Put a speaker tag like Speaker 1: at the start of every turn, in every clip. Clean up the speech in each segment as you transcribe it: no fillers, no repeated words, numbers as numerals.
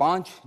Speaker 1: 5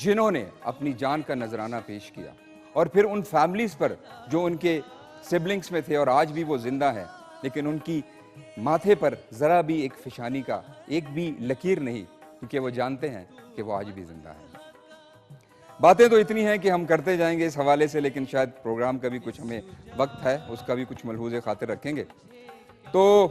Speaker 1: جنہوں نے اپنی جان کا نذرانہ پیش کیا, اور پھر ان فیملیز پر جو ان کے سبلنگز میں تھے اور آج بھی وہ زندہ ہیں, لیکن ان کی ماتھے پر ذرا بھی ایک فشانی کا ایک بھی لکیر نہیں, کیونکہ وہ جانتے ہیں کہ وہ آج بھی زندہ ہیں. باتیں تو اتنی ہیں کہ ہم کرتے جائیں گے اس حوالے سے, لیکن شاید پروگرام کا بھی کچھ ہمیں وقت ہے, اس کا بھی کچھ ملحوظ خاطر رکھیں گے. تو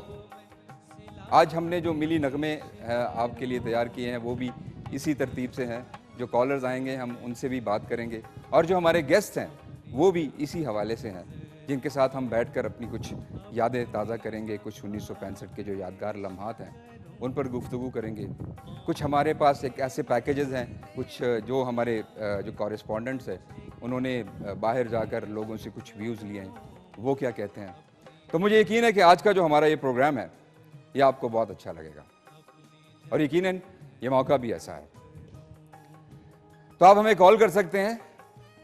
Speaker 1: آج ہم نے جو ملی نغمے آپ کے لیے تیار کیے ہیں وہ بھی اسی ترتیب سے ہیں. جو کالرز آئیں گے ہم ان سے بھی بات کریں گے, اور جو ہمارے گیسٹ ہیں وہ بھی اسی حوالے سے ہیں, جن کے ساتھ ہم بیٹھ کر اپنی کچھ یادیں تازہ کریں گے. کچھ 1965 کے جو یادگار لمحات ہیں ان پر گفتگو کریں گے. کچھ ہمارے پاس ایک ایسے پیکیجز ہیں, کچھ جو ہمارے جو کورسپونڈنٹس ہیں انہوں نے باہر جا کر لوگوں سے کچھ ویوز لیے ہیں, وہ کیا کہتے ہیں. تو مجھے یقین ہے کہ آج کا جو ہمارا یہ پروگرام ہے یہ آپ کو بہت اچھا لگے گا, اور یقیناً یہ موقع بھی ایسا ہے. تو آپ ہمیں کال کر سکتے ہیں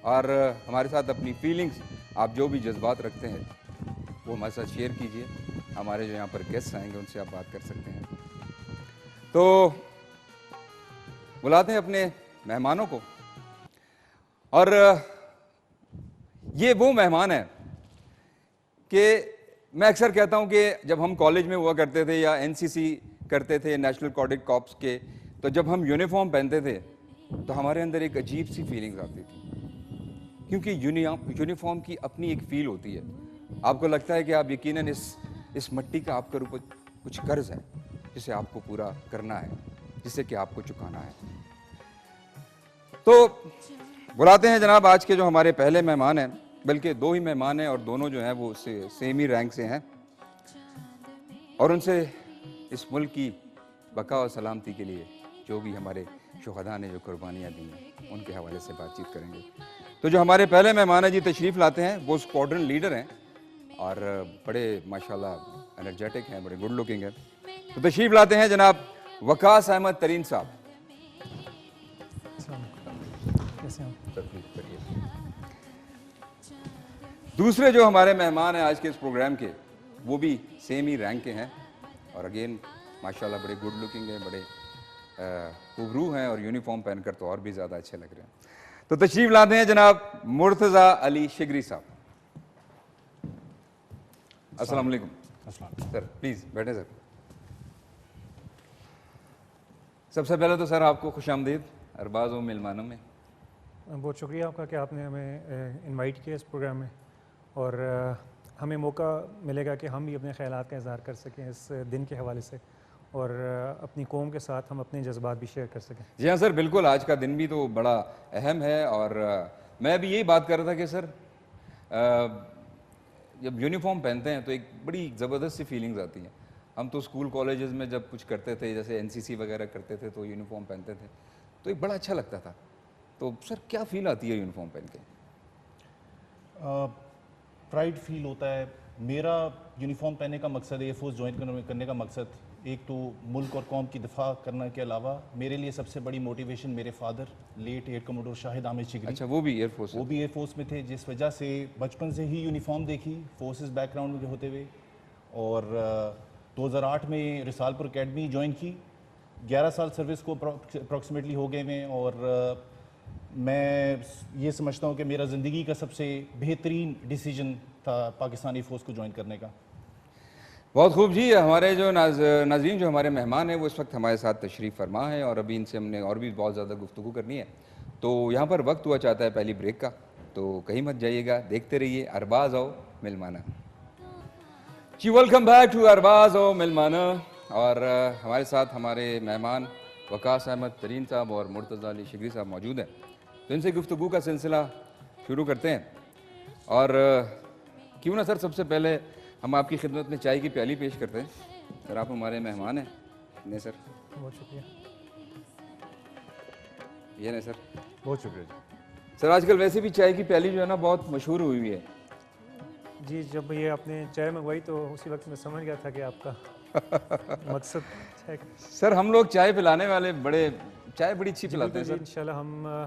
Speaker 1: اور ہمارے ساتھ اپنی فیلنگز, آپ جو بھی جذبات رکھتے ہیں وہ ہمارے ساتھ شیئر کیجئے. ہمارے جو یہاں پر گیسٹ آئیں گے ان سے آپ بات کر سکتے ہیں. تو بلاتے ہیں اپنے مہمانوں کو, اور یہ وہ مہمان ہیں کہ میں اکثر کہتا ہوں کہ جب ہم کالج میں ہوا کرتے تھے یا NCC کرتے تھے, نیشنل کیڈٹ کارپس کے, تو جب ہم یونیفارم پہنتے تھے تو ہمارے اندر ایک عجیب سی فیلنگز آتی تھی, کیونکہ یونیفارم کی اپنی ایک فیل ہوتی ہے. آپ کو لگتا ہے کہ آپ یقیناً اس مٹی کا آپ کے اوپر کچھ قرض ہے جسے آپ کو پورا کرنا ہے, جسے کہ آپ کو چکانا ہے. تو بلاتے ہیں جناب آج کے جو ہمارے پہلے مہمان ہیں, بلکہ دو ہی مہمان ہیں اور دونوں جو ہیں وہ سیم ہی رینک سے ہیں, اور ان سے اس ملک کی بقا و سلامتی کے لیے جو بھی ہمارے شہداء نے جو قربانیاں دی ہیں ان کے حوالے سے بات چیت کریں گے. تو جو ہمارے پہلے مہمان ہیں جی تشریف لاتے ہیں, وہ اسکواڈرن لیڈر ہیں اور بڑے ماشاءاللہ انرجیٹک ہیں, بڑے گڈ لکنگ ہیں. تو تشریف لاتے ہیں جناب وقاص احمد ترین صاحب. دوسرے جو ہمارے مہمان ہیں آج کے اس پروگرام کے وہ بھی سیم ہی رینک کے ہیں, اور اگین ماشاءاللہ بڑے گڈ لکنگ ہیں, بڑے خوبرو ہیں, اور یونیفارم پہن کر تو اور بھی زیادہ اچھے لگ رہے ہیں. تو تشریف لاتے ہیں جناب مرتضیٰ علی شگری صاحب. السلام علیکم سر, پلیز بیٹھیں سر. سب سے پہلے تو سر آپ کو خوش آمدید ارباز و ملمانوں میں.
Speaker 2: بہت شکریہ آپ کا کہ آپ نے ہمیں انوائٹ کیا اس پروگرام میں, اور ہمیں موقع ملے گا کہ ہم بھی اپنے خیالات کا اظہار کر سکیں اس دن کے حوالے سے, اور اپنی قوم کے ساتھ ہم اپنے جذبات بھی شیئر کر سکیں.
Speaker 1: جی ہاں سر, بالکل. آج کا دن بھی تو بڑا اہم ہے, اور میں بھی یہی بات کر رہا تھا کہ سر جب یونیفارم پہنتے ہیں تو ایک بڑی زبردست سی فیلنگز آتی ہیں. ہم تو اسکول کالجز میں جب کچھ کرتے تھے, جیسے NCC وغیرہ کرتے تھے, تو یونیفارم پہنتے تھے تو ایک بڑا اچھا لگتا تھا. تو سر کیا فیل آتی ہے یونیفارم پہن کے؟
Speaker 3: پرائڈ فیل ہوتا ہے. میرا یونیفارم پہننے کا مقصد, ایئر فورس جوائن کرنے کا مقصد, ایک تو ملک اور قوم کی دفاع کرنے کے علاوہ میرے لیے سب سے بڑی موٹیویشن میرے فادر لیٹ ایئر کموڈور شاہد احمد شگری.
Speaker 1: اچھا, وہ بھی ایئر
Speaker 3: فورس میں تھے, جس وجہ سے بچپن سے ہی یونیفارم دیکھی فورسز بیک گراؤنڈ میں ہوتے ہوئے, اور 2008 میں رسال پور اکیڈمی جوائن کی. 11 سال سروس کو اپروکسیمیٹلی ہو گئے میں, اور میں یہ سمجھتا ہوں کہ میرا زندگی کا سب سے بہترین ڈیسیجن تھا پاکستانی فورس کو جوائن کرنے کا.
Speaker 1: بہت خوب جی. ہمارے جو ناظرین جو ہمارے مہمان ہیں وہ اس وقت ہمارے ساتھ تشریف فرما ہیں, اور ابھی ان سے ہم نے اور بھی بہت زیادہ گفتگو کرنی ہے. تو یہاں پر وقت ہوا چاہتا ہے پہلی بریک کا, تو کہیں مت جائیے گا, دیکھتے رہیے ارباز او ملمانہ. جی ویلکم بیک ٹو ارباز او ملمانہ. اور ہمارے ساتھ ہمارے مہمان وقاص احمد ترین صاحب اور مرتضیٰ علی شگری صاحب موجود ہیں. تو ان سے گفتگو کا سلسلہ شروع کرتے ہیں, اور کیوں نہ سر سب سے پہلے ہم آپ کی خدمت میں چائے کی پیالی پیش کرتے ہیں. سر آپ ہمارے مہمان ہیں. نہیں سر,
Speaker 2: بہت شکریہ.
Speaker 1: یہ نہیں سر,
Speaker 4: بہت شکریہ جی.
Speaker 1: سر آج کل ویسے بھی چائے کی پیالی جو ہے نا بہت مشہور ہوئی ہوئی ہے.
Speaker 2: جی, جب یہ آپ نے چائے منگوائی تو اسی وقت میں سمجھ گیا تھا کہ آپ کا مقصد چائے.
Speaker 1: سر ہم لوگ چائے پلانے والے چائے بڑی اچھی پلاتے ہیں سر.
Speaker 2: انشاءاللہ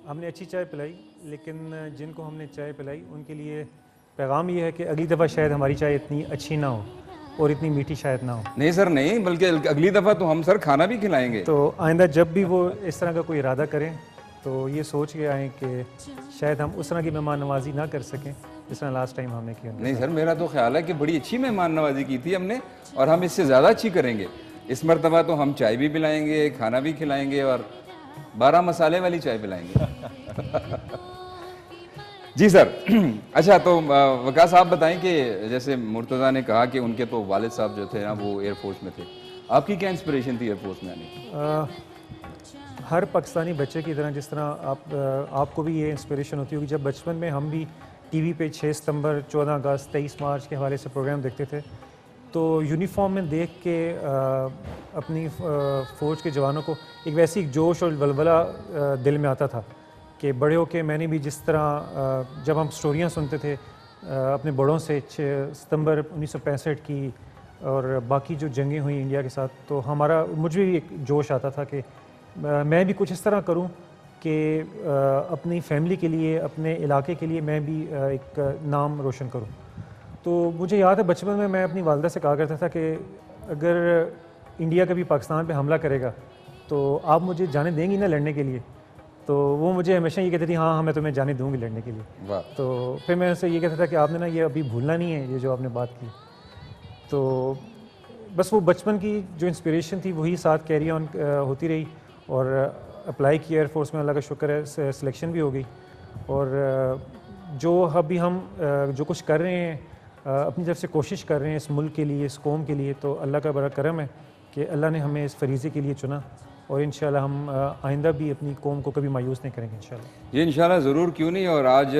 Speaker 2: ہم نے اچھی چائے پلائی, لیکن جن کو ہم نے چائے پلائی ان کے لیے پیغام یہ ہے کہ اگلی دفعہ شاید ہماری چائے اتنی اچھی نہ ہو اور اتنی میٹھی شاید نہ ہو.
Speaker 1: نہیں سر نہیں, بلکہ اگلی دفعہ تو ہم سر کھانا بھی کھلائیں گے.
Speaker 2: تو آئندہ جب بھی وہ اس طرح کا کوئی ارادہ کریں تو یہ سوچ کے آئیں کہ شاید ہم اس طرح کی مہمان نوازی نہ کر سکیں جس طرح لاسٹ ٹائم ہم نے کی.
Speaker 1: نہیں سر، میرا تو خیال ہے کہ بڑی اچھی مہمان نوازی کی تھی ہم نے، اور ہم اس سے زیادہ اچھی کریں گے. اس مرتبہ تو ہم چائے بھی پلائیں گے، کھانا بھی کھلائیں گے، اور 12 مسالے والی چائے پلائیں گے. جی سر. اچھا تو وقاص صاحب بتائیں کہ جیسے مرتضیٰ نے کہا کہ ان کے تو والد صاحب جو تھے نا وہ ایئر فورس میں تھے، آپ کی کیا انسپریشن تھی ایئر فورس میں آنے کی؟
Speaker 2: ہر پاکستانی بچے کی طرح جس طرح آپ کو بھی یہ انسپریشن ہوتی ہوگی. جب بچپن میں ہم بھی ٹی وی پہ 6 ستمبر 14 اگست 23 مارچ کے حوالے سے پروگرام دیکھتے تھے تو یونیفارم میں دیکھ کے اپنی فوج کے جوانوں کو ایک ویسی جوش اور ولولہ دل میں آتا تھا کہ بڑے ہو کے میں نے بھی جس طرح جب ہم سٹوریاں سنتے تھے اپنے بڑوں سے 6 ستمبر 1965 کی اور باقی جو جنگیں ہوئیں انڈیا کے ساتھ، تو مجھے بھی ایک جوش آتا تھا کہ میں بھی کچھ اس طرح کروں کہ اپنی فیملی کے لیے، اپنے علاقے کے لیے میں بھی ایک نام روشن کروں. تو مجھے یاد ہے بچپن میں اپنی والدہ سے کہا کرتا تھا کہ اگر انڈیا کبھی پاکستان پہ حملہ کرے گا تو آپ مجھے جانے دیں گی نا لڑنے کے لیے؟ تو وہ مجھے ہمیشہ یہ کہتی تھی ہاں میں تمہیں جانے دوں گی لڑنے کے لیے. تو پھر میں اسے یہ کہتا تھا کہ آپ نے نا یہ ابھی بھولنا نہیں ہے یہ جو آپ نے بات کی. تو بس وہ بچپن کی جو انسپریشن تھی وہی ساتھ کیری آن ہوتی رہی، اور اپلائی کی ایئر فورس میں، اللہ کا شکر ہے سلیکشن بھی ہو گئی. اور جو ابھی ہم جو کچھ کر رہے ہیں اپنی طرف سے کوشش کر رہے ہیں اس ملک کے لیے، اس قوم کے لیے، تو اللہ کا بڑا کرم ہے کہ اللہ نے ہمیں اس فریضے کے لیے چنا، اور انشاءاللہ ہم آئندہ بھی اپنی قوم کو کبھی مایوس نہیں کریں گے انشاءاللہ.
Speaker 1: جی انشاءاللہ ضرور، کیوں نہیں. اور آج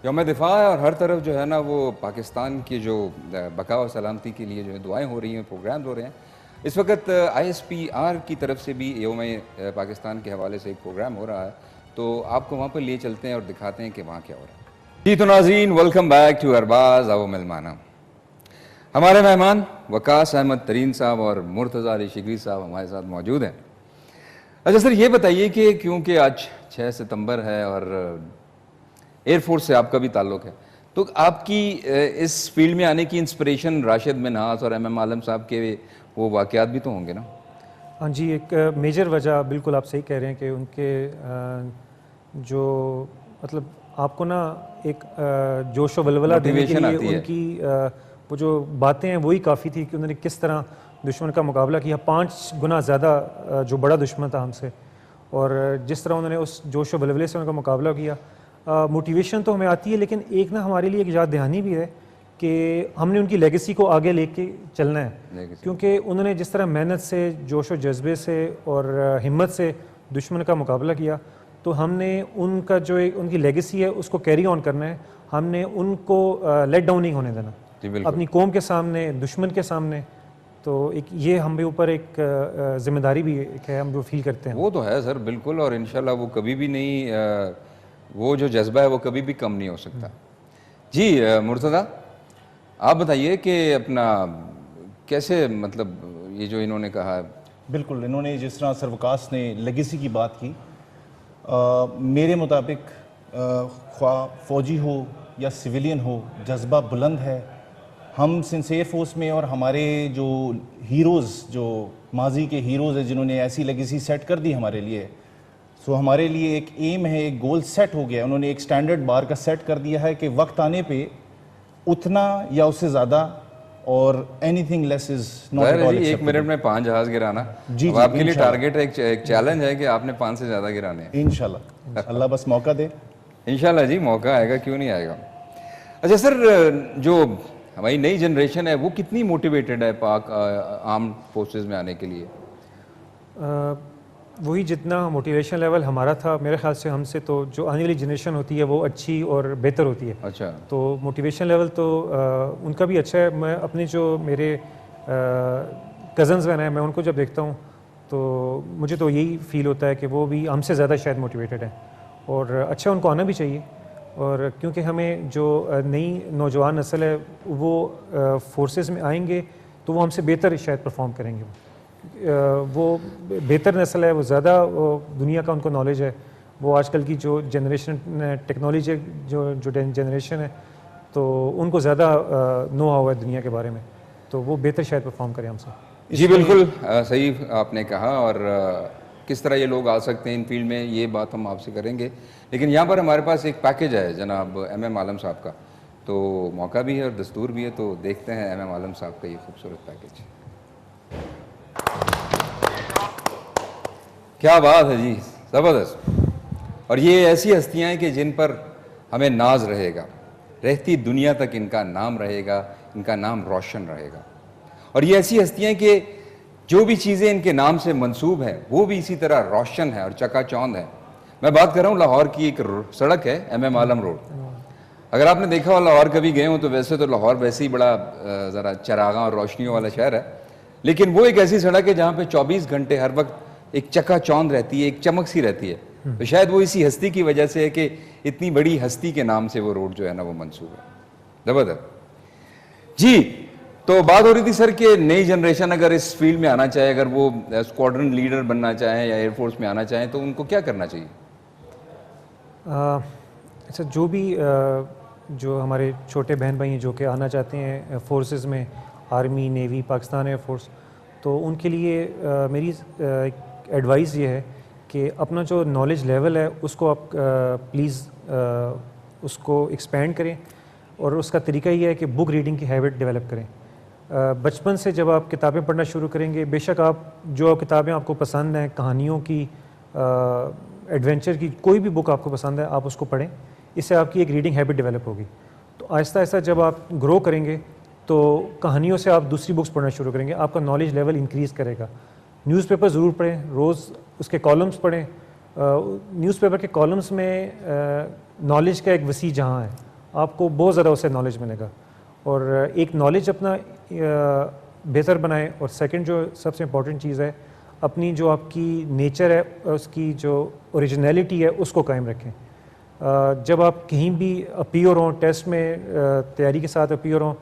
Speaker 1: یوم دفاع ہے اور ہر طرف جو ہے نا وہ پاکستان کی جو بقا و سلامتی کے لیے جو ہے دعائیں ہو رہی ہیں، پروگرامز ہو رہے ہیں. اس وقت ISPR کی طرف سے بھی یوم پاکستان کے حوالے سے ایک پروگرام ہو رہا ہے، تو آپ کو وہاں پر لیے چلتے ہیں اور دکھاتے ہیں کہ وہاں کیا ہو رہا ہے. جی تو ناظرین، ویلکم بیک ٹو ارباز او ملمانہ. ہمارے مہمان وقاص احمد ترین صاحب اور مرتضیٰ علی شگری صاحب ہمارے ساتھ موجود ہیں. اچھا سر، یہ بتائیے کہ کیونکہ آج 6 ستمبر ہے اور ایئر فورس سے آپ کا بھی تعلق ہے، تو آپ کی اس فیلڈ میں آنے کی انسپریشن راشد منہاس اور MM عالم صاحب کے وہ واقعات بھی تو ہوں گے نا؟
Speaker 2: ہاں جی، ایک میجر وجہ بالکل آپ صحیح کہہ رہے ہیں کہ ان کے جو مطلب آپ کو نا ایک جوش و ولولہ دینے کے لیے ان کی وہ جو باتیں ہیں وہی کافی تھی کہ انہوں نے کس طرح دشمن کا مقابلہ کیا، 5 گنا زیادہ جو بڑا دشمن تھا ہم سے، اور جس طرح انہوں نے اس جوش و ولولے سے ان کا مقابلہ کیا. موٹیویشن تو ہمیں آتی ہے، لیکن ایک نا ہمارے لیے ایک یاد دہانی بھی ہے کہ ہم نے ان کی لیگیسی کو آگے لے کے چلنا ہے، کیونکہ انہوں نے جس طرح محنت سے، جوش و جذبے سے اور ہمت سے دشمن کا مقابلہ کیا، تو ہم نے ان کا جو ان کی لیگیسی ہے اس کو کیری آن کرنا ہے. ہم نے ان کو لیٹ ڈاؤن نہیں ہونے دینا اپنی قوم کے سامنے، دشمن کے سامنے. تو ایک یہ ہم بھی اوپر ایک ذمہ داری بھی ہے، ہم جو فیل کرتے ہیں.
Speaker 1: وہ تو ہے سر بالکل، اور انشاءاللہ وہ کبھی بھی نہیں، وہ جو جذبہ ہے وہ کبھی بھی کم نہیں ہو سکتا. جی مرتضیٰ، آپ بتائیے کہ اپنا کیسے مطلب یہ جو انہوں نے کہا ہے.
Speaker 3: بالکل، انہوں نے جس طرح سر وقاص نے لیگیسی کی بات کی، میرے مطابق خواہ فوجی ہو یا سویلین ہو، جذبہ بلند ہے. ہم سنس ایئر فورس میں اور ہمارے جو ہیروز، جو ماضی کے ہیروز ہیں جنہوں نے ایسی لیگیسی سیٹ کر دی ہمارے لیے، سو ہمارے لیے ایک ایم ہے، ایک گول سیٹ ہو گیا. انہوں نے ایک سٹینڈرڈ بار کا سیٹ کر دیا ہے کہ وقت آنے پہ اتنا یا اس سے زیادہ، اور anything less is not at all.
Speaker 1: 1 minute میں 5 جہاز گرانا
Speaker 3: جی
Speaker 1: آپ کے لیے ٹارگیٹ ہے، ایک چیلنج ہے کہ آپ نے 5 سے زیادہ گرانے ہیں
Speaker 3: انشاءاللہ. اللہ بس موقع دے.
Speaker 1: انشاءاللہ جی، موقع آئے گا، کیوں نہیں آئے گا. اچھا سر، جو ہماری نئی جنریشن ہے وہ کتنی موٹیویٹڈ ہے پاک آرمڈ فورسز میں آنے کے لیے؟
Speaker 2: وہی جتنا موٹیویشن لیول ہمارا تھا میرے خیال سے ہم سے تو جو آنے والی جنریشن ہوتی ہے وہ اچھی اور بہتر ہوتی ہے.
Speaker 1: اچھا،
Speaker 2: تو موٹیویشن لیول تو ان کا بھی اچھا ہے. میں اپنے جو میرے کزنز ہیں میں ان کو جب دیکھتا ہوں تو مجھے تو یہی فیل ہوتا ہے کہ وہ بھی ہم سے زیادہ شاید موٹیویٹڈ ہیں، اور اچھا ان کو آنا بھی چاہیے. اور کیونکہ ہمیں جو نئی نوجوان نسل ہے وہ فورسز میں آئیں گے تو وہ ہم سے بہتر شاید پرفارم کریں گے. وہ بہتر نسل ہے، وہ زیادہ دنیا کا ان کو نالج ہے. وہ آج کل کی جو جنریشن ٹیکنالوجی جو جنریشن ہے تو ان کو زیادہ نو ہوا ہے دنیا کے بارے میں، تو وہ بہتر شاید پرفارم کریں ہم سے.
Speaker 1: جی بالکل صحیح آپ نے کہا. اور کس طرح یہ لوگ آ سکتے ہیں ان فیلڈ میں، یہ بات ہم آپ سے کریں گے. لیکن یہاں پر ہمارے پاس ایک پیکیج ہے جناب ایم عالم صاحب کا، تو موقع بھی ہے اور دستور بھی ہے، تو دیکھتے ہیں ایم عالم صاحب کا یہ خوبصورت پیکیج. کیا بات ہے جی، زبردست. اور یہ ایسی ہستیاں ہیں کہ جن پر ہمیں ناز رہے گا، رہتی دنیا تک ان کا نام رہے گا، ان کا نام روشن رہے گا. اور یہ ایسی ہستیاں کہ جو بھی چیزیں ان کے نام سے منسوب ہیں وہ بھی اسی طرح روشن ہے اور چکا چوند ہے. میں بات کر رہا ہوں لاہور کی ایک سڑک ہے ایم عالم روڈ. اگر آپ نے دیکھا ہو لاہور کبھی گئے ہوں تو ویسے تو لاہور ویسے ہی بڑا ذرا چراغاں اور روشنیوں والا شہر ہے، لیکن وہ ایک ایسی سڑک ہے جہاں پہ 24 گھنٹے ہر وقت ایک چکا چوند رہتی ہے، ایک چمک سی رہتی ہے. تو شاید وہ اسی ہستی کی وجہ سے ہے کہ اتنی بڑی ہستی کے نام سے وہ روڈ جو ہے نا وہ منسوب ہے. زبردست جی. تو بات ہو رہی تھی سر کہ نئی جنریشن اگر اس فیلڈ میں آنا چاہے، اگر وہ اسکواڈرن لیڈر بننا چاہیں یا ایئر فورس میں آنا چاہیں تو ان کو کیا کرنا چاہیے؟
Speaker 2: اچھا، جو ہمارے چھوٹے بہن بھائی ہیں جو کہ آنا چاہتے ہیں فورسز میں، army, navy, Pakistan air force, تو ان کے لیے میری ایڈوائز یہ ہے کہ اپنا جو نالج لیول ہے اس کو آپ پلیز اس کو ایکسپینڈ کریں. اور اس کا طریقہ یہ ہے کہ بک ریڈنگ کی ہیبٹ ڈیولپ کریں. بچپن سے جب آپ کتابیں پڑھنا شروع کریں گے، بے شک آپ جو کتابیں آپ کو پسند ہیں، کہانیوں کی، ایڈونچر کی، کوئی بھی بک آپ کو پسند ہے آپ اس کو پڑھیں. اس سے آپ کی ایک ریڈنگ ہیبٹ ڈیولپ ہوگی. تو آہستہ آہستہ جب آپ گرو کریں گے تو کہانیوں سے آپ دوسری بکس پڑھنا شروع کریں گے، آپ کا نالج لیول انکریز کرے گا. نیوز پیپر ضرور پڑھیں، روز اس کے کالمس پڑھیں. نیوز پیپر کے کالمس میں نالج کا ایک وسیع جہاں ہے، آپ کو بہت زیادہ اس سے نالج ملے گا. اور ایک نالج اپنا بہتر بنائیں. اور سیکنڈ جو سب سے امپورٹنٹ چیز ہے، اپنی جو آپ کی نیچر ہے، اس کی جو اوریجنیلٹی ہے اس کو قائم رکھیں. جب آپ کہیں بھی اپیئر ہوں، ٹیسٹ میں تیاری کے ساتھ اپیئر ہوں،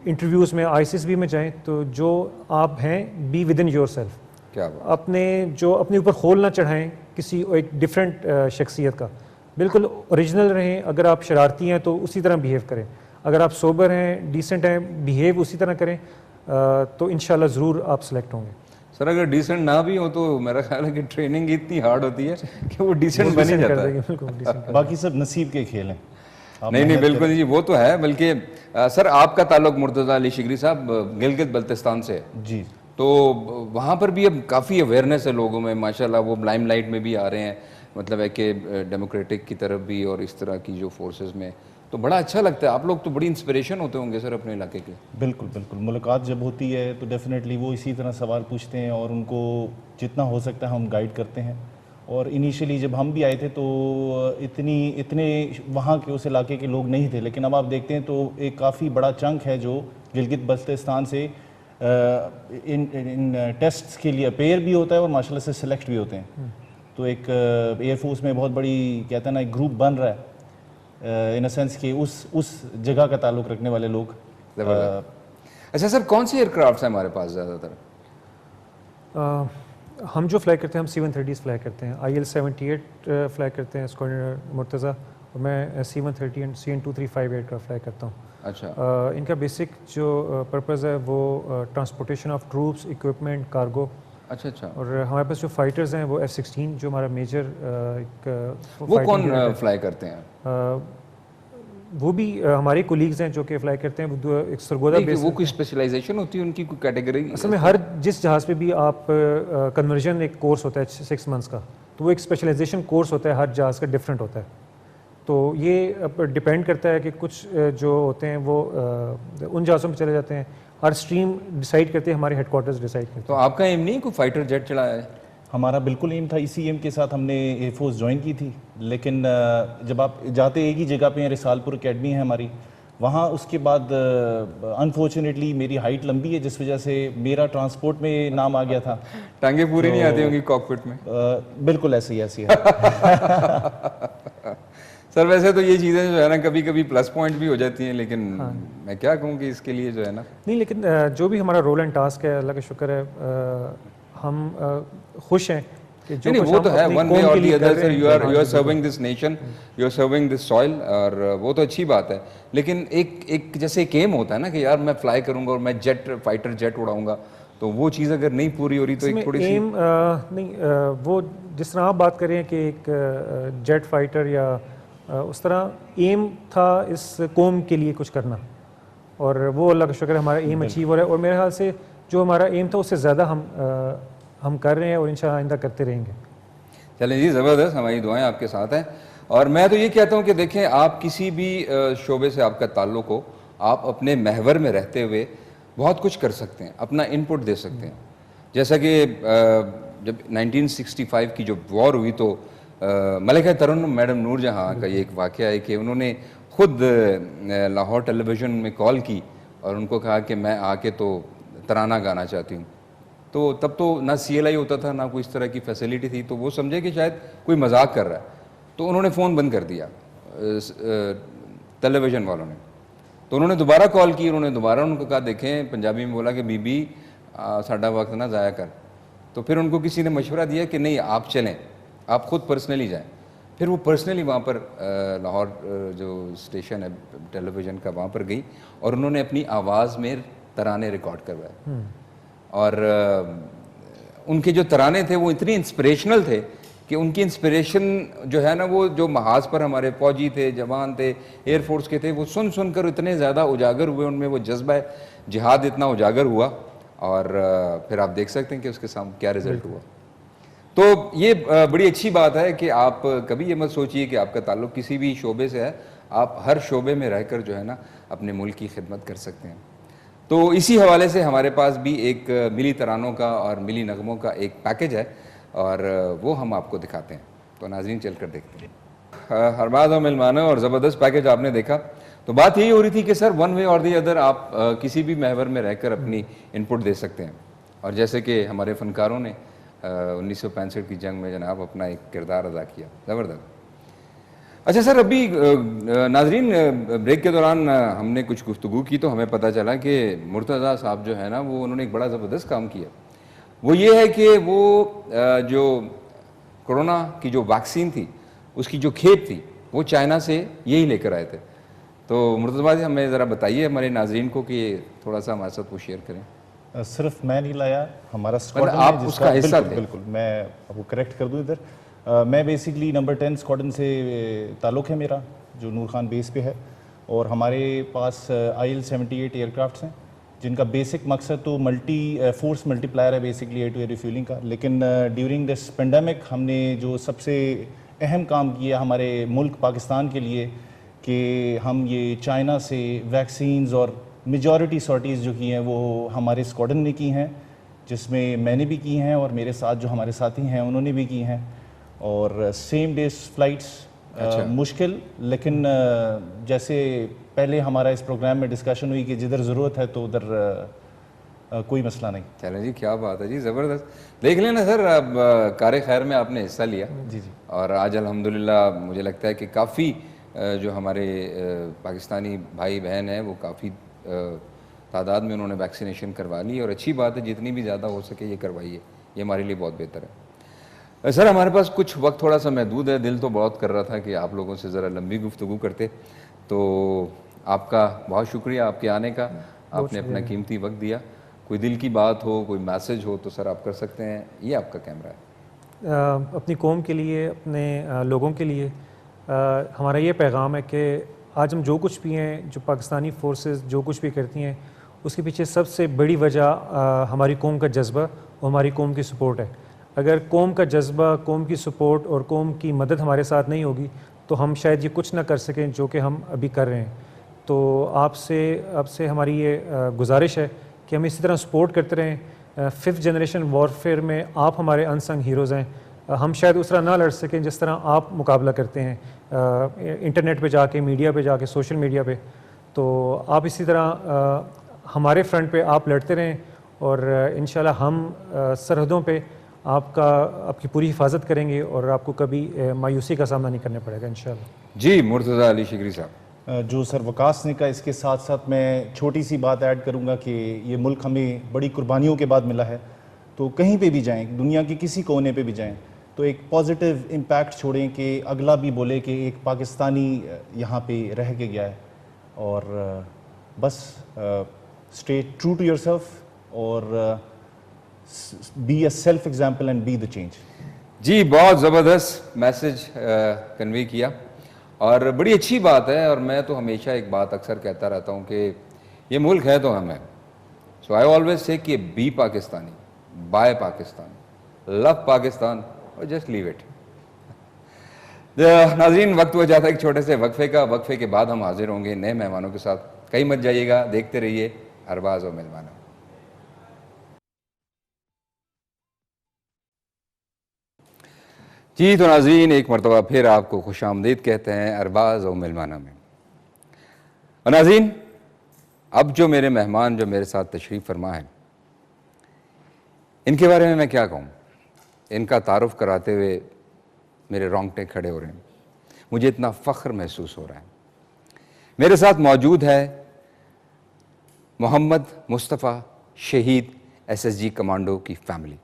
Speaker 2: انٹرویوز میں، ICSB میں جائیں، تو جو آپ ہیں be within yourself.
Speaker 1: کیا بات.
Speaker 2: اپنے اوپر خول نہ چڑھائیں کسی ایک ڈفرینٹ شخصیت کا. بالکل اوریجنل رہیں. اگر آپ شرارتی ہیں تو اسی طرح بیہیو کریں. اگر آپ سوبر ہیں، ڈیسنٹ ہیں، بیہیو اسی طرح کریں، تو انشاءاللہ ضرور آپ سلیکٹ ہوں گے.
Speaker 1: سر اگر ڈیسنٹ نہ بھی ہو تو میرا خیال ہے کہ ٹریننگ اتنی ہارڈ ہوتی ہے کہ وہ ڈیسنٹ بن ہی جاتا ہے.
Speaker 3: باقی سب نصیب کے کھیل ہیں.
Speaker 1: نہیں بالکل جی، وہ تو ہے. بلکہ سر آپ کا تعلق مرتضیٰ علی شگری صاحب گلگت بلتستان سے ہے
Speaker 3: جی،
Speaker 1: تو وہاں پر بھی اب کافی اویئرنیس ہے لوگوں میں ماشاءاللہ. وہ لائم لائٹ میں بھی آ رہے ہیں، مطلب ہے کہ ڈیموکریٹک کی طرف بھی اور اس طرح کی جو فورسز میں. تو بڑا اچھا لگتا ہے. آپ لوگ تو بڑی انسپریشن ہوتے ہوں گے سر اپنے علاقے کے.
Speaker 3: بالکل بالکل. ملاقات جب ہوتی ہے تو ڈیفینیٹلی وہ اسی طرح سوال پوچھتے ہیں اور ان کو جتنا ہو سکتا ہے ہم گائیڈ کرتے ہیں. اور انیشیلی جب ہم بھی آئے تھے تو اتنے وہاں کے اس علاقے کے لوگ نہیں تھے، لیکن اب آپ دیکھتے ہیں تو ایک کافی بڑا چنک ہے جو گلگت بلتستان سے ان ٹیسٹس کے لیے اپیئر بھی ہوتا ہے اور ماشاءاللہ سے سلیکٹ بھی ہوتے ہیں. تو ایک ایئر فورس میں بہت بڑی کہتے ہیں نا ایک گروپ بن رہا ہے ان اے سینس کہ اس جگہ کا تعلق رکھنے والے لوگ.
Speaker 1: اچھا سر، کون سی ایئر کرافٹس ہیں ہمارے پاس زیادہ تر؟
Speaker 2: ہم جو فلائی کرتے ہیں ہم C-130 فلائی کرتے ہیں. IL-78 فلائی کرتے ہیں اسکواڈرن مرتضیٰ، اور میں C-130 and CN-235 year craft fly کرتا ہوں.
Speaker 1: اچھا.
Speaker 2: ان کا بیسک جو پرپز ہے وہ transportation of troops, equipment, cargo.
Speaker 1: اچھا اچھا. اور
Speaker 2: ہمارے پاس جو فائٹرز ہیں وہ F-16 جو ہمارا میجر
Speaker 1: وہ کون فلائی کرتے ہیں؟
Speaker 2: وہ بھی ہمارے کولیگز ہیں جو کہ فلائی کرتے ہیں. وہ ایک سرگودا بیس.
Speaker 1: وہ کوئی اسپیشلائزیشن ہوتی ہے ان کی، کوئی کیٹیگری؟
Speaker 2: اصل میں ہر جس جہاز پہ بھی آپ کنورژن ایک کورس ہوتا ہے 6 months کا، تو وہ ایک اسپیشلائزیشن کورس ہوتا ہے، ہر جہاز کا ڈفرینٹ ہوتا ہے. تو یہ ڈپینڈ کرتا ہے کہ کچھ جو ہوتے ہیں وہ ان جہازوں میں چلے جاتے ہیں. ہر اسٹریم ڈیسائیڈ کرتے ہیں، ہمارے ہیڈ کوارٹرز ڈیسائیڈ کرتے ہیں.
Speaker 1: تو آپ کا ایم نہیں کوئی فائٹر جیٹ چلایا ہے؟
Speaker 3: ہمارا بالکل ایم تھا. اسی ایم کے ساتھ ہم نے ایئر فورس جوائن کی تھی. لیکن جب آپ جاتے ایک ہی جگہ پہ ہیں، رسال پور اکیڈمی ہے ہماری، وہاں اس کے بعد انفارچونیٹلی میری ہائٹ لمبی ہے جس وجہ سے میرا ٹرانسپورٹ میں نام آ گیا تھا.
Speaker 1: ٹانگیں پوری نہیں آتی ہوں گی کاکپٹ میں؟
Speaker 3: بالکل ایسے ہی ہے.
Speaker 1: سر ویسے تو یہ چیزیں جو ہے نا کبھی کبھی پلس پوائنٹ بھی ہو جاتی ہیں، لیکن میں کیا کہوں کہ اس کے لیے جو ہے نا
Speaker 2: نہیں، لیکن جو بھی ہمارا رول اینڈ ٹاسک ہے، اللہ کا شکر ہے ہم خوش ہیں کہ جو
Speaker 1: وہ تو ہے. ون وے اور the other sir you are serving this nation, you are serving this soil, اور وہ تو اچھی بات ہے. لیکن ایک جیسے ایک ایم ہوتا ہے نا کہ یار میں فلائی کروں گا اور میں جیٹ فائٹر جیٹ اڑاؤں گا، تو وہ چیز اگر نہیں پوری ہو رہی تو ایک تھوڑی سی
Speaker 2: ایم نہیں وہ جس طرح آپ بات کریں کہ ایک جیٹ فائٹر یا اس طرح ایم تھا اس قوم کے لیے کچھ کرنا, اور وہ اللہ کا شکر ہے ہمارا ایم اچیو ہو رہا ہے, اور میرے خیال سے جو ہمارا ایم تھا اس سے زیادہ ہم کر رہے ہیں اور انشاءاللہ آئندہ کرتے رہیں گے.
Speaker 1: چلیں جی, زبردست, ہماری دعائیں آپ کے ساتھ ہیں. اور میں تو یہ کہتا ہوں کہ دیکھیں آپ کسی بھی شعبے سے آپ کا تعلق ہو, آپ اپنے محور میں رہتے ہوئے بہت کچھ کر سکتے ہیں, اپنا ان پٹ دے سکتے ہیں. جیسا کہ جب 1965 کی جو وار ہوئی تو ملکہ ترنم میڈم نور جہاں کا یہ ایک واقعہ ہے کہ انہوں نے خود لاہور ٹیلی ویژن میں کال کی اور ان کو کہا کہ میں آ کے تو ترانہ گانا چاہتی ہوں. تو تب تو نہ سی ایل آئی ہوتا تھا, نہ کوئی اس طرح کی فیسلٹی تھی, تو وہ سمجھے کہ شاید کوئی مذاق کر رہا ہے, تو انہوں نے فون بند کر دیا ٹیلی ویژن والوں نے. تو انہوں نے دوبارہ کال کی, انہوں نے دوبارہ ان کو کہا دیکھیں پنجابی میں بولا کہ بی بی ساڈا وقت نہ ضائع کر. تو پھر ان کو کسی نے مشورہ دیا کہ نہیں آپ چلیں, آپ خود پرسنلی جائیں. پھر وہ پرسنلی وہاں پر لاہور جو اسٹیشن ہے ٹیلی ویژن کا وہاں پر گئی اور انہوں نے اپنی آواز میں ترانے ریکارڈ کروائے. اور ان کے جو ترانے تھے وہ اتنی انسپریشنل تھے کہ ان کی انسپریشن جو ہے نا وہ جو محاذ پر ہمارے فوجی تھے, جوان تھے, ایئر فورس کے تھے, وہ سن کر اتنے زیادہ اجاگر ہوئے, ان میں وہ جذبہ جہاد اتنا اجاگر ہوا, اور پھر آپ دیکھ سکتے ہیں کہ اس کے سامنے کیا رزلٹ ہوا. تو یہ بڑی اچھی بات ہے کہ آپ کبھی یہ مت سوچئے کہ آپ کا تعلق کسی بھی شعبے سے ہے, آپ ہر شعبے میں رہ کر جو ہے نا اپنے ملک کی خدمت کر سکتے ہیں. تو اسی حوالے سے ہمارے پاس بھی ایک ملی ترانوں کا اور ملی نغموں کا ایک پیکج ہے, اور وہ ہم آپ کو دکھاتے ہیں. تو ناظرین چل کر دیکھتے ہیں. ارباز و ملمانوں اور زبردست پیکج آپ نے دیکھا. تو بات یہی ہو رہی تھی کہ سر ون وے اور دی ادر آپ کسی بھی محور میں رہ کر اپنی ان پٹ دے سکتے ہیں, اور جیسے کہ ہمارے فنکاروں نے 1965 کی جنگ میں جناب اپنا ایک کردار ادا کیا, زبردست. اچھا سر, ابھی ناظرین بریک کے دوران ہم نے کچھ گفتگو کی تو ہمیں پتہ چلا کہ مرتضیٰ صاحب جو ہے نا وہ انہوں نے ایک بڑا زبردست کام کیا. وہ یہ ہے کہ وہ جو کرونا کی جو ویکسین تھی اس کی جو کھیپ تھی وہ چائنا سے یہی لے کر آئے تھے. تو مرتضیٰ جی ہمیں ذرا بتائیے ہمارے ناظرین کو کہ تھوڑا سا ہمارے ساتھ وہ شیئر کریں.
Speaker 3: صرف میں نہیں لایا, ہمارا
Speaker 1: آپ اس کا حصہ تھے.
Speaker 3: بالکل میں آپ کو کریکٹ کر دوں ادھر. میں بیسکلی نمبر 10 اسکواڈن سے تعلق ہے میرا, جو نور خان بیس پہ ہے, اور ہمارے پاس IL-78 ایئر کرافٹس ہیں جن کا بیسک مقصد تو ملٹی فورس ملٹی پلائر ہے, basically year to year refuelling کا. لیکن ڈیورنگ دس پینڈیمک ہم نے جو سب سے اہم کام کیا ہمارے ملک پاکستان کے لیے کہ ہم یہ چائنا سے ویکسینز اور میجورٹی سارٹیز جو کی ہیں وہ ہمارے اسکواڈن نے کی ہیں, جس میں میں نے بھی کی ہیں اور میرے ساتھ جو ہمارے ساتھی ہیں انہوں نے بھی کی ہیں. اور سیم ڈیز فلائٹس مشکل, لیکن جیسے پہلے ہمارا اس پروگرام میں ڈسکشن ہوئی کہ جدھر ضرورت ہے تو ادھر کوئی مسئلہ نہیں.
Speaker 1: چلیں جی, کیا بات ہے جی, زبردست. دیکھ لیں نا سر, اب کار خیر میں آپ نے حصہ لیا.
Speaker 3: جی
Speaker 1: اور آج الحمدللہ مجھے لگتا ہے کہ کافی جو ہمارے پاکستانی بھائی بہن ہیں وہ کافی تعداد میں انہوں نے ویکسینیشن کروا لی, اور اچھی بات ہے جتنی بھی زیادہ ہو سکے یہ کروائیے, یہ ہمارے لیے بہت بہتر ہے. سر ہمارے پاس کچھ وقت تھوڑا سا محدود ہے, دل تو بہت کر رہا تھا کہ آپ لوگوں سے ذرا لمبی گفتگو کرتے. تو آپ کا بہت شکریہ آپ کے آنے کا, آپ نے اپنا قیمتی وقت دیا. کوئی دل کی بات ہو, کوئی میسج ہو تو سر آپ کر سکتے ہیں, یہ آپ کا کیمرہ ہے.
Speaker 2: اپنی قوم کے لیے, اپنے لوگوں کے لیے ہمارا یہ پیغام ہے کہ آج ہم جو کچھ بھی ہیں, جو پاکستانی فورسز جو کچھ بھی کرتی ہیں, اس کے پیچھے سب سے بڑی وجہ ہماری قوم کا جذبہ اور ہماری قوم کی سپورٹ ہے. اگر قوم کا جذبہ, قوم کی سپورٹ اور قوم کی مدد ہمارے ساتھ نہیں ہوگی تو ہم شاید یہ کچھ نہ کر سکیں جو کہ ہم ابھی کر رہے ہیں. تو آپ سے ہماری یہ گزارش ہے کہ ہم اسی طرح سپورٹ کرتے رہیں. 5th جنریشن وارفیئر میں آپ ہمارے انسنگ ہیروز ہیں. ہم شاید اس طرح نہ لڑ سکیں جس طرح آپ مقابلہ کرتے ہیں انٹرنیٹ پہ جا کے, میڈیا پہ جا کے, سوشل میڈیا پہ. تو آپ اسی طرح ہمارے فرنٹ پہ آپ لڑتے رہیں, اور انشاءاللہ ہم سرحدوں پہ آپ کی پوری حفاظت کریں گے, اور آپ کو کبھی مایوسی کا سامنا نہیں کرنا پڑے گا انشاءاللہ.
Speaker 1: جی مرتضیٰ علی شکری صاحب.
Speaker 3: جو سر وقاص نے کہا اس کے ساتھ ساتھ میں چھوٹی سی بات ایڈ کروں گا کہ یہ ملک ہمیں بڑی قربانیوں کے بعد ملا ہے. تو کہیں پہ بھی جائیں, دنیا کے کسی کونے پہ بھی جائیں, تو ایک پازیٹیو امپیکٹ چھوڑیں کہ اگلا بھی بولے کہ ایک پاکستانی یہاں پہ رہ کے گیا ہے. اور بس stay true to yourself, اور be a self example and be the change.
Speaker 1: جی بہت زبردست میسج کنوے کیا اور بڑی اچھی بات ہے. اور میں تو ہمیشہ ایک بات اکثر کہتا رہتا ہوں کہ یہ ملک ہے تو ہمیں. سو آئی آلویز سے کہ بی پاکستانی, بائی پاکستان, لو پاکستان اور جسٹ لیو اٹ. ناظرین وقت ہو جاتا ہے ایک چھوٹے سے وقفے کا. وقفے کے بعد ہم حاضر ہوں گے نئے مہمانوں کے ساتھ. کہیں مت جائیے گا, دیکھتے رہیے ارباز و ملوانہ. جی تو ناظرین ایک مرتبہ پھر آپ کو خوش آمدید کہتے ہیں ارباز و ملوانہ میں. اور ناظرین اب جو میرے مہمان جو میرے ساتھ تشریف فرما ہیں ان کے بارے میں کیا کہوں. ان کا تعارف کراتے ہوئے میرے رونگٹے کھڑے ہو رہے ہیں. مجھے اتنا فخر محسوس ہو رہا ہے. میرے ساتھ موجود ہے محمد مصطفیٰ شہید SSG کمانڈو کی فیملی,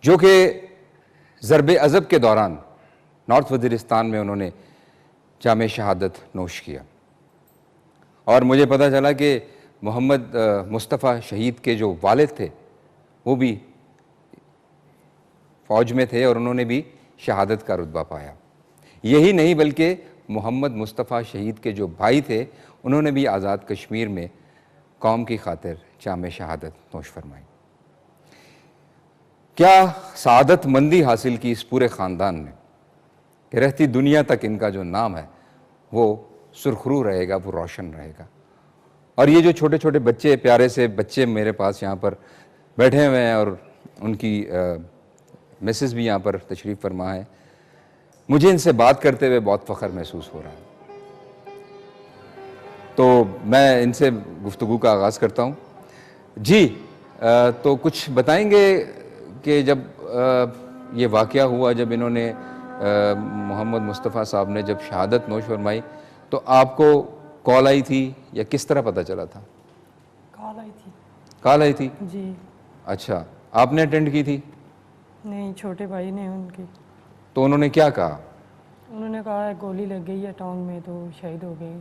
Speaker 1: جو کہ ضرب عضب کے دوران نارتھ وزیرستان میں انہوں نے جام شہادت نوش کیا. اور مجھے پتہ چلا کہ محمد مصطفیٰ شہید کے جو والد تھے وہ بھی فوج میں تھے اور انہوں نے بھی شہادت کا رتبہ پایا. یہی نہیں بلکہ محمد مصطفیٰ شہید کے جو بھائی تھے انہوں نے بھی آزاد کشمیر میں قوم کی خاطر جام شہادت نوش فرمائی. کیا سعادت مندی حاصل کی اس پورے خاندان نے کہ رہتی دنیا تک ان کا جو نام ہے وہ سرخرو رہے گا, وہ روشن رہے گا. اور یہ جو چھوٹے چھوٹے بچے, پیارے سے بچے میرے پاس یہاں پر بیٹھے ہوئے ہیں اور ان کی مسز بھی یہاں پر تشریف فرما ہے, مجھے ان سے بات کرتے ہوئے بہت فخر محسوس ہو رہا ہے. تو میں ان سے گفتگو کا آغاز کرتا ہوں. جی تو کچھ بتائیں گے کہ جب یہ واقعہ ہوا, جب انہوں نے محمد مصطفیٰ صاحب نے جب شہادت نوش فرمائی تو آپ کو کال آئی تھی یا کس طرح پتہ چلا تھا؟
Speaker 4: کال آئی تھی.
Speaker 1: کال آئی تھی؟
Speaker 4: جی.
Speaker 1: اچھا, آپ نے اٹینڈ کی تھی؟
Speaker 4: نہیں, چھوٹے بھائی نے ان کی.
Speaker 1: تو انہوں نے کیا کہا؟
Speaker 4: انہوں نے کہا گولی لگ گئی ہے ٹانگ میں تو شہید ہو گئے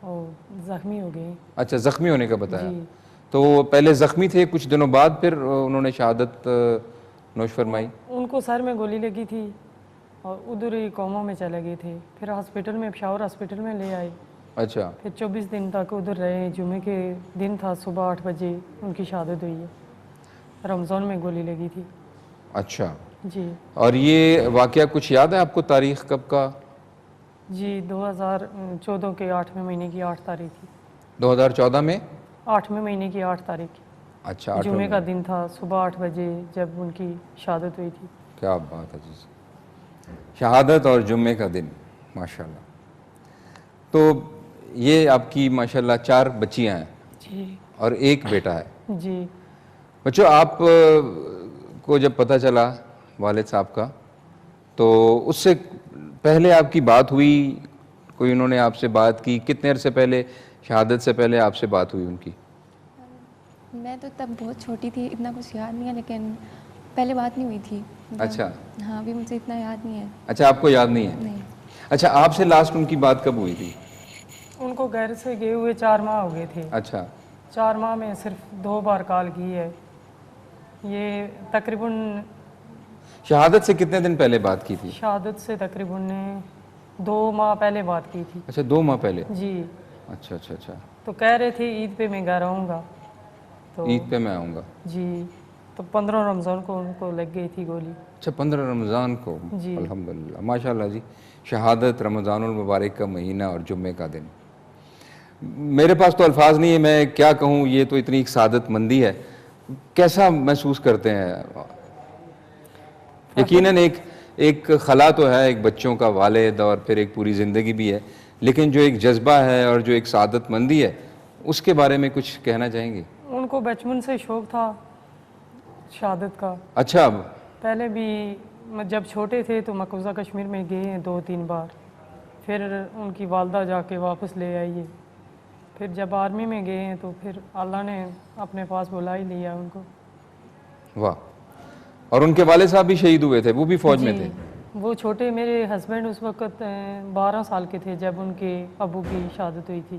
Speaker 4: اور زخمی ہو گئے.
Speaker 1: اچھا, زخمی ہونے کا بتایا.
Speaker 4: جی.
Speaker 1: تو وہ پہلے زخمی تھے, کچھ دنوں بعد پھر انہوں نے شہادت نوش فرمائی؟
Speaker 4: ان کو سر میں گولی لگی تھی اور ادھر ہی کوما میں چلے گئے تھے. پھر ہاسپٹل میں, پشاور ہاسپٹل میں لے آئے.
Speaker 1: اچھا.
Speaker 4: پھر 24 دن تک ادھر رہے. جمعے کے دن تھا, صبح 8 بجے ان کی شہادت ہوئی ہے. رمضان میں گولی لگی تھی.
Speaker 1: اچھا.
Speaker 4: جی.
Speaker 1: اور یہ واقعہ کچھ یاد ہے آپ کو, تاریخ کب کا؟
Speaker 4: جی 2014 کے 8ویں مہینے کی 8 تاریخ تھی.
Speaker 1: 2014 میں
Speaker 4: 8ویں مہینے کی 8 تاریخ.
Speaker 1: اچھا,
Speaker 4: جمعے کا دن تھا, صبح 8 بجے جب ان کی شہادت ہوئی تھی.
Speaker 1: کیا بات ہے جی, شہادت اور جمعے کا دن, ماشاءاللہ. تو یہ آپ کی ماشاءاللہ 4 بچیاں ہیں.
Speaker 4: جی.
Speaker 1: اور ایک بیٹا ہے.
Speaker 4: جی.
Speaker 1: بچوں آپ کو جب پتہ چلا والد صاحب کا تو اس سے پہلے آپ کی بات ہوئی, کوئی انہوں نے آپ سے بات کی؟ کتنے عرصے پہلے, شہادت سے پہلے آپ سے بات ہوئی ان کی؟
Speaker 5: میں تو تب بہت چھوٹی تھی, اتنا کچھ یاد نہیں ہے, لیکن پہلے بات نہیں ہوئی تھی.
Speaker 1: اچھا.
Speaker 5: ہاں, ابھی مجھے اتنا یاد نہیں ہے.
Speaker 1: اچھا, آپ کو یاد نہیں ہے؟
Speaker 5: نہیں.
Speaker 1: اچھا, آپ سے لاسٹ ان کی بات کب ہوئی تھی؟
Speaker 4: ان کو گھر سے گئے ہوئے 4 ماہ ہو گئے تھے.
Speaker 1: اچھا.
Speaker 4: 4 ماہ میں صرف 2 بار کال کی ہے. یہ تقریباً
Speaker 1: شہادت سے کتنے دن پہلے بات کی تھی؟
Speaker 4: شہادت سے تقریباً 2 ماہ پہلے بات کی تھی.
Speaker 1: اچھا, 2 ماہ پہلے.
Speaker 4: جی.
Speaker 1: اچھا اچھا اچھا.
Speaker 4: تو کہہ رہے تھے عید پہ میں گھر آؤں گا. تو
Speaker 1: عید پہ میں آؤں گا.
Speaker 4: جی. تو 15 رمضان کو ان کو لگ گئی تھی گولی.
Speaker 1: اچھا, 15 رمضان کو.
Speaker 4: جی.
Speaker 1: الحمدللہ, ماشاءاللہ جی. شہادت, رمضان المبارک کا مہینہ اور جمعے کا دن. میرے پاس تو الفاظ نہیں ہے, میں کیا کہوں, یہ تو اتنی ایک سعادت مندی ہے. کیسا محسوس کرتے ہیں؟ یقیناً ایک خلا تو ہے, ایک بچوں کا والد, اور پھر ایک پوری زندگی بھی ہے, لیکن جو ایک جذبہ ہے اور جو ایک سعادت مندی ہے اس کے بارے میں کچھ کہنا چاہیں گے؟
Speaker 4: ان کو بچپن سے شوق تھا شہادت کا.
Speaker 1: اچھا.
Speaker 4: پہلے بھی جب چھوٹے تھے تو مقبوضہ کشمیر میں گئے ہیں 2-3 بار. پھر ان کی والدہ جا کے واپس لے آئی ہے. پھر جب آرمی میں گئے ہیں تو پھر اللہ نے اپنے پاس بلا ہی لیا ان کو.
Speaker 1: واہ. اور ان کے والد صاحب بھی شہید ہوئے تھے, وہ بھی فوج میں تھے؟
Speaker 4: وہ چھوٹے, میرے ہسبینڈ اس وقت 12 سال کے تھے جب ان کے ابو کی شہادت ہوئی تھی.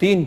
Speaker 1: 3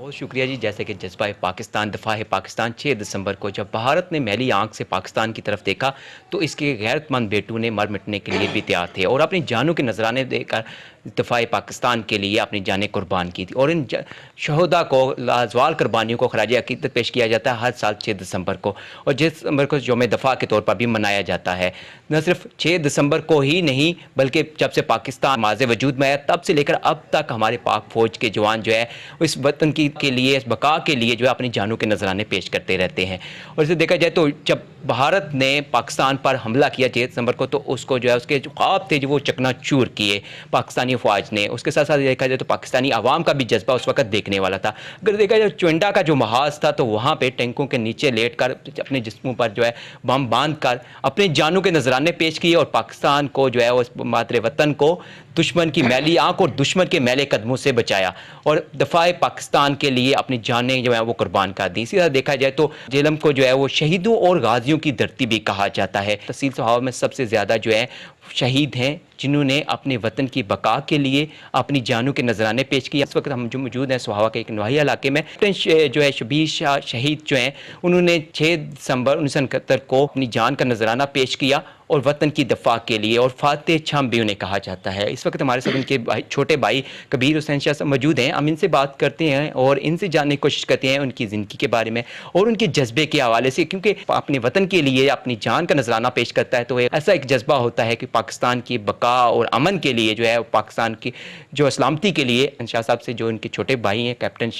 Speaker 6: بہت شکریہ جی. جیسے کہ جذبہ پاکستان، دفاع پاکستان 6 دسمبر کو جب بھارت نے میلی آنکھ سے پاکستان کی طرف دیکھا تو اس کے غیرت مند بیٹوں نے مر مٹنے کے لیے بھی تیار تھے اور اپنی جانوں کے نذرانے دے کر دفاع پاکستان کے لیے اپنی جانیں قربان کی تھی. اور ان شہداء کو لازوال قربانیوں کو خراج عقیدت پیش کیا جاتا ہے ہر سال 6 دسمبر کو، اور 6 دسمبر کو یوم دفاع کے طور پر بھی منایا جاتا ہے. نہ صرف 6 دسمبر کو ہی نہیں بلکہ جب سے پاکستان ماض وجود میں آیا تب سے لے کر اب تک ہمارے پاک فوج کے جوان جو ہے اس وطن کے لیے، اس بقا کے لیے جو ہے اپنی جانوں کے نذرانے پیش کرتے رہتے ہیں. اور اسے دیکھا جائے تو جب بھارت نے پاکستان پر حملہ کیا 6 دسمبر کو تو اس کو جو ہے اس کے جو خواب تھے جو وہ چکنا چور کیے پاکستانی فوج نے. اس کے ساتھ ساتھ دیکھا جائے تو پاکستانی عوام کا بھی جذبہ اس وقت دیکھنے والا تھا. اگر دیکھا جائے چونڈا کا جو محاذ تھا تو وہاں پہ ٹینکوں کے نیچے لیٹ کر اپنے جسموں پر جو ہے بم باندھ کر اپنے جانوں کے نذرانے پیش کیے اور پاکستان کو جو ہے اس مادر وطن کو دشمن کی میلی آنکھ اور دشمن کے میلے قدموں سے بچایا اور دفاع پاکستان کے لیے اپنی جانیں جو ہیں وہ قربان کر دی. اسی طرح دیکھا جائے تو جہلم کو جو ہے وہ شہیدوں اور غازیوں کی دھرتی بھی کہا جاتا ہے. تحصیل صحابہ میں سب سے زیادہ جو ہے شہید ہیں جنہوں نے اپنے وطن کی بقا کے لیے اپنی جانوں کے نذرانے پیش کیے. اس وقت ہم جو موجود ہیں صحابہ کے ایک نواحی علاقے میں جو ہے شبیر شاہ شہید جو ہیں انہوں نے 6 دسمبر 1971 کو اپنی جان کا نذرانہ پیش کیا اور وطن کی دفاع کے لیے، اور فاتح چھم بھی انہیں کہا جاتا ہے. اس وقت ہمارے ساتھ ان کے چھوٹے بھائی کبیر حسین شاہ صاحب موجود ہیں. ہم ان سے بات کرتے ہیں اور ان سے جاننے کی کوشش کرتے ہیں ان کی زندگی کے بارے میں اور ان کے جذبے کے حوالے سے، کیونکہ اپنے وطن کے لیے اپنی جان کا نذرانہ پیش کرتا ہے تو ایسا ایک جذبہ ہوتا ہے کہ پاکستان کی بقا اور امن کے لیے جو ہے پاکستان کی جو سلامتی کے لیے. شاہ صاحب سے جو ان کے چھوٹے بھائی ہیں کیپٹن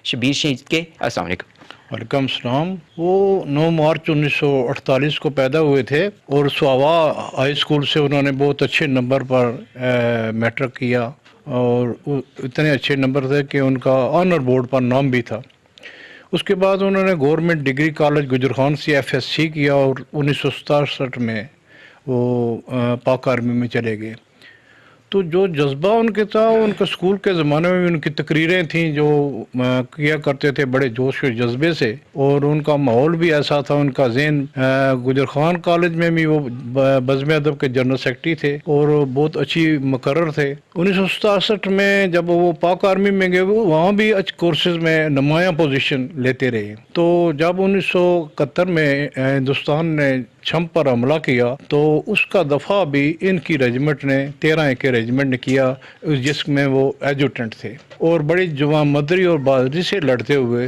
Speaker 6: شبیر شہید کے، السلام علیکم.
Speaker 7: وعلیکم السلام. وہ 9 مارچ 1948 کو پیدا ہوئے تھے اور سواوا ہائی اسکول سے انہوں نے بہت اچھے نمبر پر میٹرک کیا اور اتنے اچھے نمبر تھے کہ ان کا آنر بورڈ پر نام بھی تھا. اس کے بعد انہوں نے گورنمنٹ ڈگری کالج گجر خان سے FSc کیا اور 1967 میں وہ پاک آرمی میں چلے گئے. تو جو جذبہ ان کے تھا ان کے اسکول کے زمانے میں بھی ان کی تقریریں تھیں جو کیا کرتے تھے بڑے جوش و جذبے سے، اور ان کا ماحول بھی ایسا تھا. ان کا ذہن گجر خان کالج میں بھی وہ بزم ادب کے جنرل سیکرٹری تھے اور بہت اچھی مقرر تھے. 1967 میں جب وہ پاک آرمی میں گئے وہاں بھی اچھے کورسز میں نمایاں پوزیشن لیتے رہے. تو جب 1971 میں ہندوستان نے چھم پر حملہ کیا تو اس کا دفاع بھی ان کی ریجمنٹ نے 13 کے ریجمنٹ نے کیا جس میں وہ ایڈجوٹنٹ تھے، اور بڑی جوان مدری اور بہادری سے لڑتے ہوئے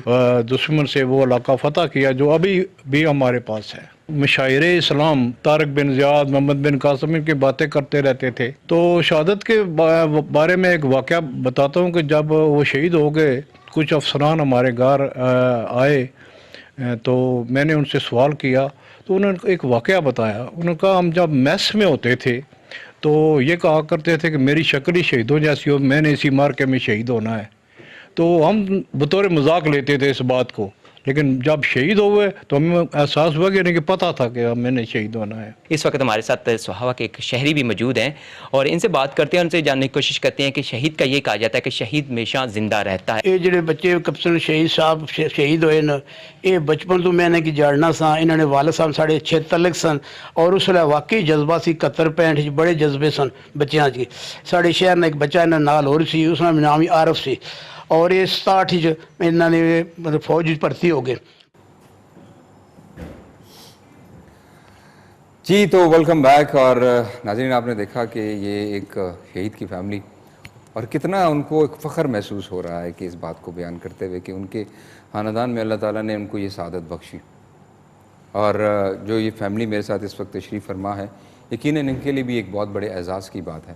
Speaker 7: دشمن سے وہ علاقہ فتح کیا جو ابھی بھی ہمارے پاس ہے. مشاعر اسلام طارق بن زیاد، محمد بن قاسم کی باتیں کرتے رہتے تھے. تو شہادت کے بارے میں ایک واقعہ بتاتا ہوں کہ جب وہ شہید ہو گئے کچھ افسران ہمارے گھر آئے تو میں نے ان سے سوال کیا تو انہوں نے ایک واقعہ بتایا. انہوں نے کہا ہم جب میس میں ہوتے تھے تو یہ کہا کرتے تھے کہ میری شکل ہی شہیدوں جیسی ہو، میں نے اسی مارکے میں شہید ہونا ہے. تو ہم بطور مذاق لیتے تھے اس بات کو، لیکن جب شہید ہوئے تو ہمیں احساس ہوا کہ پتہ تھا کہ میں نے شہید ہونا ہے.
Speaker 6: اس وقت ہمارے ساتھ صحابہ کے ایک شہری بھی موجود ہیں اور ان سے بات کرتے ہیں، ان سے جاننے کی کوشش کرتے ہیں کہ شہید کا یہ کہا جاتا ہے کہ شہید ہمیشہ زندہ رہتا ہے.
Speaker 8: یہ جڑے بچے کپتن شہید صاحب شہید ہوئے نا، یہ بچپن تو میں نے کی جاننا سا. انہوں نے والد صاحب ساڑھے 6 تعلق سن اور اس لیے واقعی جذبہ سی 71-65 بڑے جذبے سن بچیاں جی. ساڑھے شہر نے ایک بچہ انہوں نال ہو رہی سی، اس میں نام ہی عارف سی، اور یہ 67 انہوں نے مطلب فوج بھرتی ہو گئے.
Speaker 1: جی تو ویلکم بیک. اور ناظرین آپ نے دیکھا کہ یہ ایک شہید کی فیملی اور کتنا ان کو ایک فخر محسوس ہو رہا ہے کہ اس بات کو بیان کرتے ہوئے کہ ان کے خاندان میں اللہ تعالیٰ نے ان کو یہ سعادت بخشی. اور جو یہ فیملی میرے ساتھ اس وقت تشریف فرما ہے یقیناً ان کے لیے بھی ایک بہت بڑے اعزاز کی بات ہے،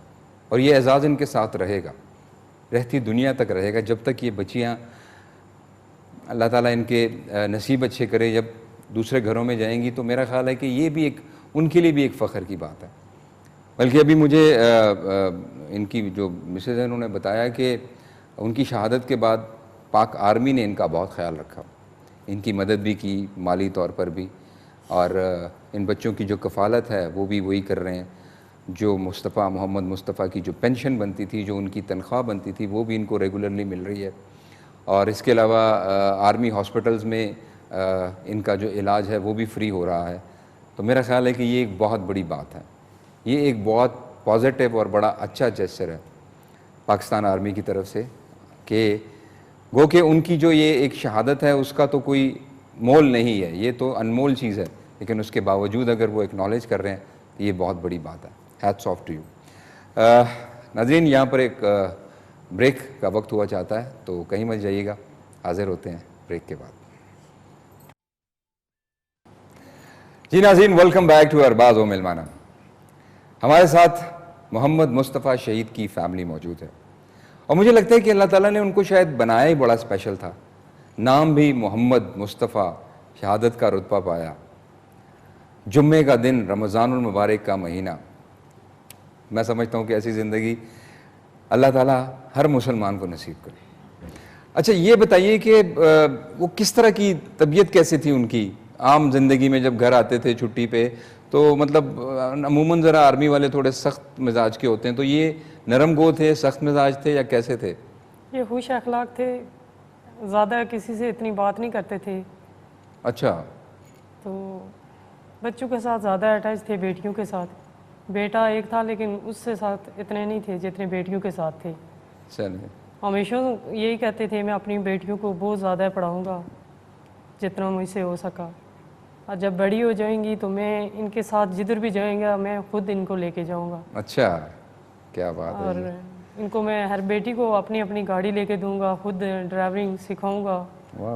Speaker 1: اور یہ اعزاز ان کے ساتھ رہے گا، رہتی دنیا تک رہے گا جب تک یہ بچیاں اللہ تعالیٰ ان کے نصیب اچھے کرے جب دوسرے گھروں میں جائیں گی. تو میرا خیال ہے کہ یہ بھی ایک ان کے لیے بھی ایک فخر کی بات ہے. بلکہ ابھی مجھے ان کی جو مسز ہیں انہوں نے بتایا کہ ان کی شہادت کے بعد پاک آرمی نے ان کا بہت خیال رکھا، ان کی مدد بھی کی مالی طور پر بھی، اور ان بچوں کی جو کفالت ہے وہ بھی وہی کر رہے ہیں. جو محمد مصطفیٰ کی جو پینشن بنتی تھی، جو ان کی تنخواہ بنتی تھی، وہ بھی ان کو ریگولرلی مل رہی ہے. اور اس کے علاوہ آرمی ہاسپٹلز میں ان کا جو علاج ہے وہ بھی فری ہو رہا ہے. تو میرا خیال ہے کہ یہ ایک بہت بڑی بات ہے، یہ ایک بہت پازیٹیو اور بڑا اچھا جیسچر ہے پاکستان آرمی کی طرف سے کہ گو کہ ان کی جو یہ ایک شہادت ہے اس کا تو کوئی مول نہیں ہے, یہ تو انمول چیز ہے, لیکن اس کے باوجود اگر وہ اکنالج کر رہے ہیں تو یہ بہت بڑی بات ہے. Hats of two you. ناظرین, یہاں پر ایک بریک کا وقت ہوا چاہتا ہے, تو کہیں مت جائیے گا, حاضر ہوتے ہیں بریک کے بعد. جی ناظرین, ویلکم بیک ٹو ارباز و ملمانہ. ہمارے ساتھ محمد مصطفیٰ شہید کی فیملی موجود ہے, اور مجھے لگتا ہے کہ اللہ تعالیٰ نے ان کو شاید بنایا ہی بڑا اسپیشل تھا. نام بھی محمد مصطفیٰ, شہادت کا رتبہ پایا, جمعے کا دن, رمضان المبارک کا مہینہ. میں سمجھتا ہوں کہ ایسی زندگی اللہ تعالیٰ ہر مسلمان کو نصیب کرے. اچھا یہ بتائیے کہ وہ کس طرح کی طبیعت کیسی تھی ان کی عام زندگی میں؟ جب گھر آتے تھے چھٹی پہ تو مطلب عموماً ذرا آرمی والے تھوڑے سخت مزاج کے ہوتے ہیں, تو یہ نرم گو تھے, سخت مزاج تھے, یا کیسے تھے؟
Speaker 4: یہ خوش اخلاق تھے, زیادہ کسی سے اتنی بات نہیں کرتے تھے.
Speaker 1: اچھا.
Speaker 4: تو بچوں کے ساتھ زیادہ اٹیچ تھے, بیٹیوں کے ساتھ. بیٹا ایک تھا لیکن اس سے ساتھ اتنے نہیں تھے جتنے بیٹیوں کے ساتھ تھے.
Speaker 1: چلیں,
Speaker 4: ہمیشہ یہی کہتے تھے میں اپنی بیٹیوں کو بہت زیادہ پڑھاؤں گا جتنا مجھ سے ہو سکا, اور جب بڑی ہو جائیں گی تو میں ان کے ساتھ جدھر بھی جائیں گا میں خود ان کو لے کے جاؤں گا.
Speaker 1: اچھا, کیا بات ہے.
Speaker 4: اور ان کو میں ہر بیٹی کو اپنی اپنی گاڑی لے کے دوں گا, خود ڈرائیونگ سکھاؤں گا.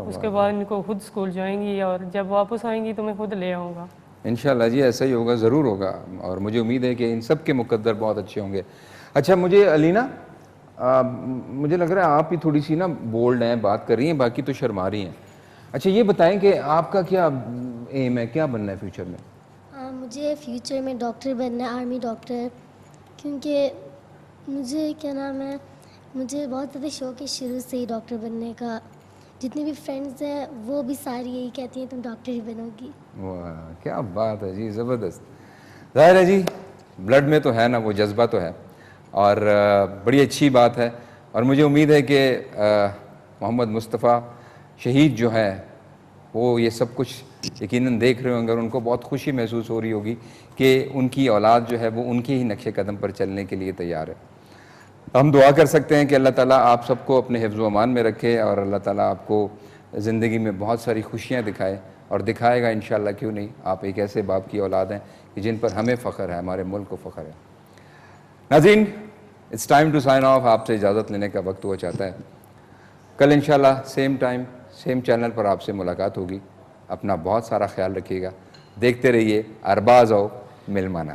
Speaker 4: اس کے بعد ان کو خود اسکول جائیں گی, اور جب واپس آئیں گی تو میں خود لے آؤں گا.
Speaker 1: انشاءاللہ جی ایسا ہی ہوگا, ضرور ہوگا, اور مجھے امید ہے کہ ان سب کے مقدر بہت اچھے ہوں گے. اچھا مجھے علینا, مجھے لگ رہا ہے آپ ہی تھوڑی سی نا بولڈ ہیں, بات کر رہی ہیں, باقی تو شرما رہی ہیں. اچھا یہ بتائیں کہ آپ کا کیا ایم ہے, کیا بننا ہے فیوچر میں؟
Speaker 9: مجھے فیوچر میں ڈاکٹر بننا ہے, آرمی ڈاکٹر. کیونکہ مجھے کیا نام ہے, مجھے بہت زیادہ شوق ہے شروع سے ہی ڈاکٹر بننے کا. جتنی بھی فرینڈز ہیں وہ بھی ساری یہی کہتی ہیں تم ڈاکٹر ہی بنو گی.
Speaker 1: واہ کیا بات ہے جی, زبردست. ظاہر ہے جی بلڈ میں تو ہے نا, وہ جذبہ تو ہے, اور بڑی اچھی بات ہے. اور مجھے امید ہے کہ محمد مصطفیٰ شہید جو ہے وہ یہ سب کچھ یقیناً دیکھ رہے ہوں گے, اور ان کو بہت خوشی محسوس ہو رہی ہوگی کہ ان کی اولاد جو ہے وہ ان کے ہی نقش قدم پر چلنے کے لیے تیار ہے. ہم دعا کر سکتے ہیں کہ اللہ تعالیٰ آپ سب کو اپنے حفظ و امان میں رکھے, اور اللہ تعالیٰ آپ کو زندگی میں بہت ساری خوشیاں دکھائے, اور دکھائے گا انشاءاللہ, کیوں نہیں. آپ ایک ایسے باپ کی اولاد ہیں کہ جن پر ہمیں فخر ہے, ہمارے ملک کو فخر ہے. ناظرین, it's time to sign off. آپ سے اجازت لینے کا وقت ہوا چاہتا ہے. کل انشاءاللہ سیم ٹائم سیم چینل پر آپ سے ملاقات ہوگی. اپنا بہت سارا خیال رکھیے گا. دیکھتے رہیے ارباز و ملمانہ.